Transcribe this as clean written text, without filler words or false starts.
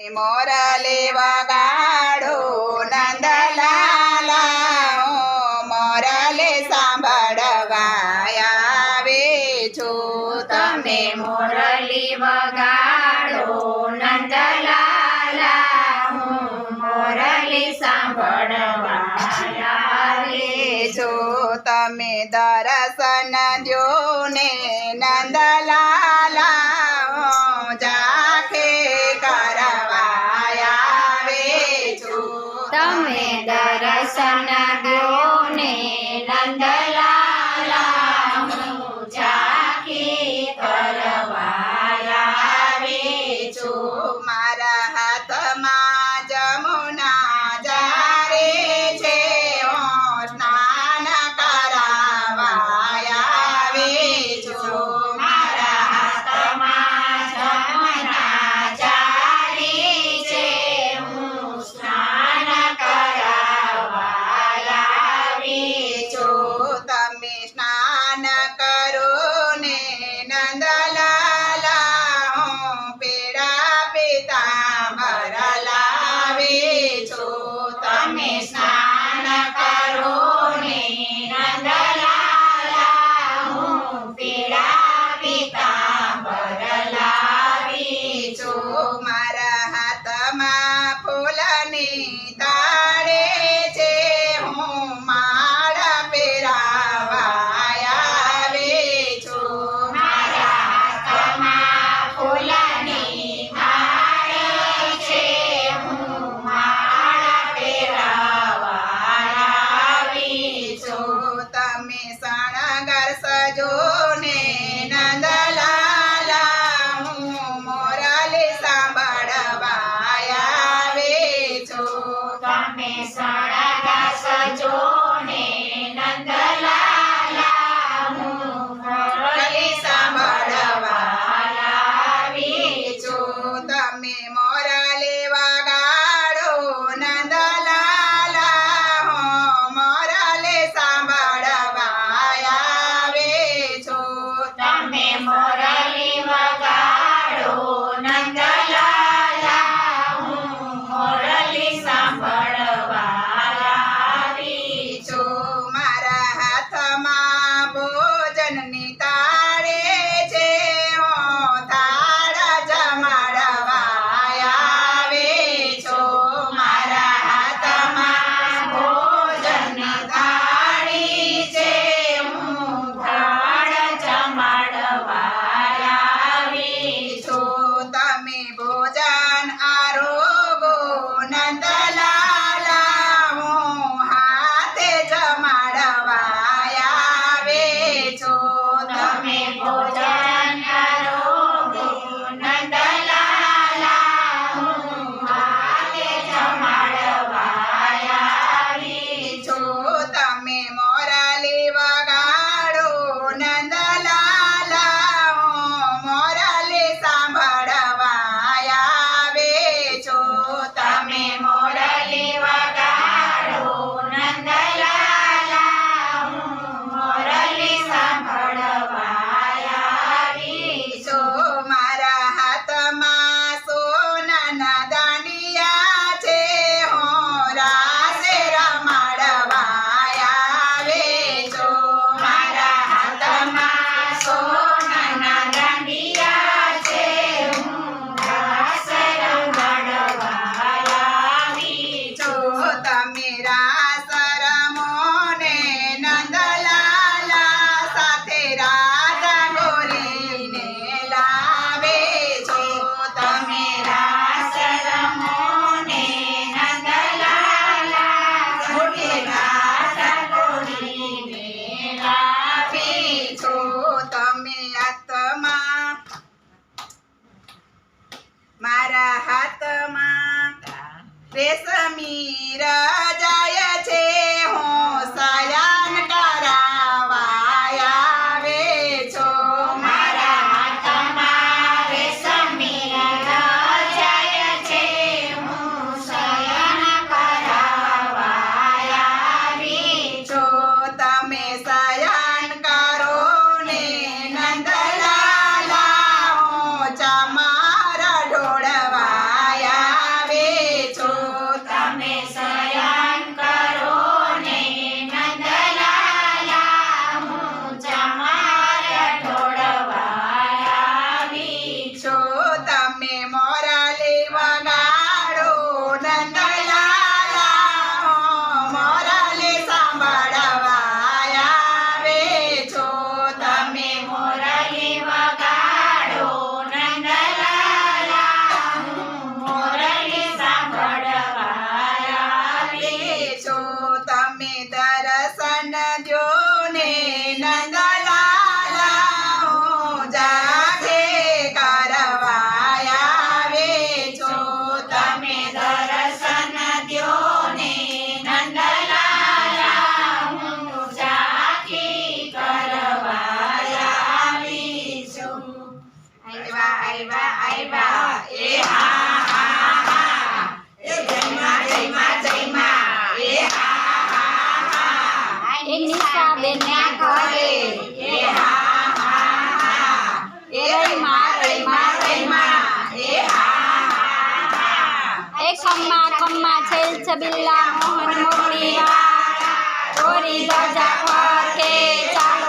મોરલી વગાડો નંદલાલા મોરલી સાંભળવા આવે છું તમે મોરલી વગાડો નંદલાલા મોરલી સાંભળવા આવે છું તમે દર્શન દ્યો ને નંદલાલા જાખે કરવા આવે છું તમે દર્શન દ્યો ને નંદલાલા ઝાંખી કરવા આવે છું મારા હાથમાં જમુના જારે છે સ્નાન કરાવવા આવે છું મારા હાથમાં જમના જારી છે હું સ્નાન કરાવવા આવી છું તમે સ્નાન કરો ને નંદલાલા પેડા પીતાંબર લાવે છું તમે સ્નાન કરો ને નંદલાલા હું પીળા પીતાંબર લાવી છું મારા હાથમાં ફૂલની તાળે છે હું માળ પહેરાવા આવે છું મારા હાથમાં ફૂલની થાળ છે હું માળ પહેરાવા આવી છું તમે શણગાર સજો ને નંદલાલા હું મોરલી સાંભળવા આવે છું તમે સળગા સજો ને નંદલાલા હું મોરલી સાંભળવા આવી છું તમે મોરલી વગાડો નંદલાલા મોરલી સાંભળવા આવે છું તમે મોરલી વગાડો નંદલાલા હું મોરલી સાંભળવા આવી છું મારા હાથમાં ભોજનની તાળે છે થાળ જમાડવા ખમ્મા છેલ છબિલ્લા મોહન મોગલી વાળા ગોરી ધજા ફરકે ચાલે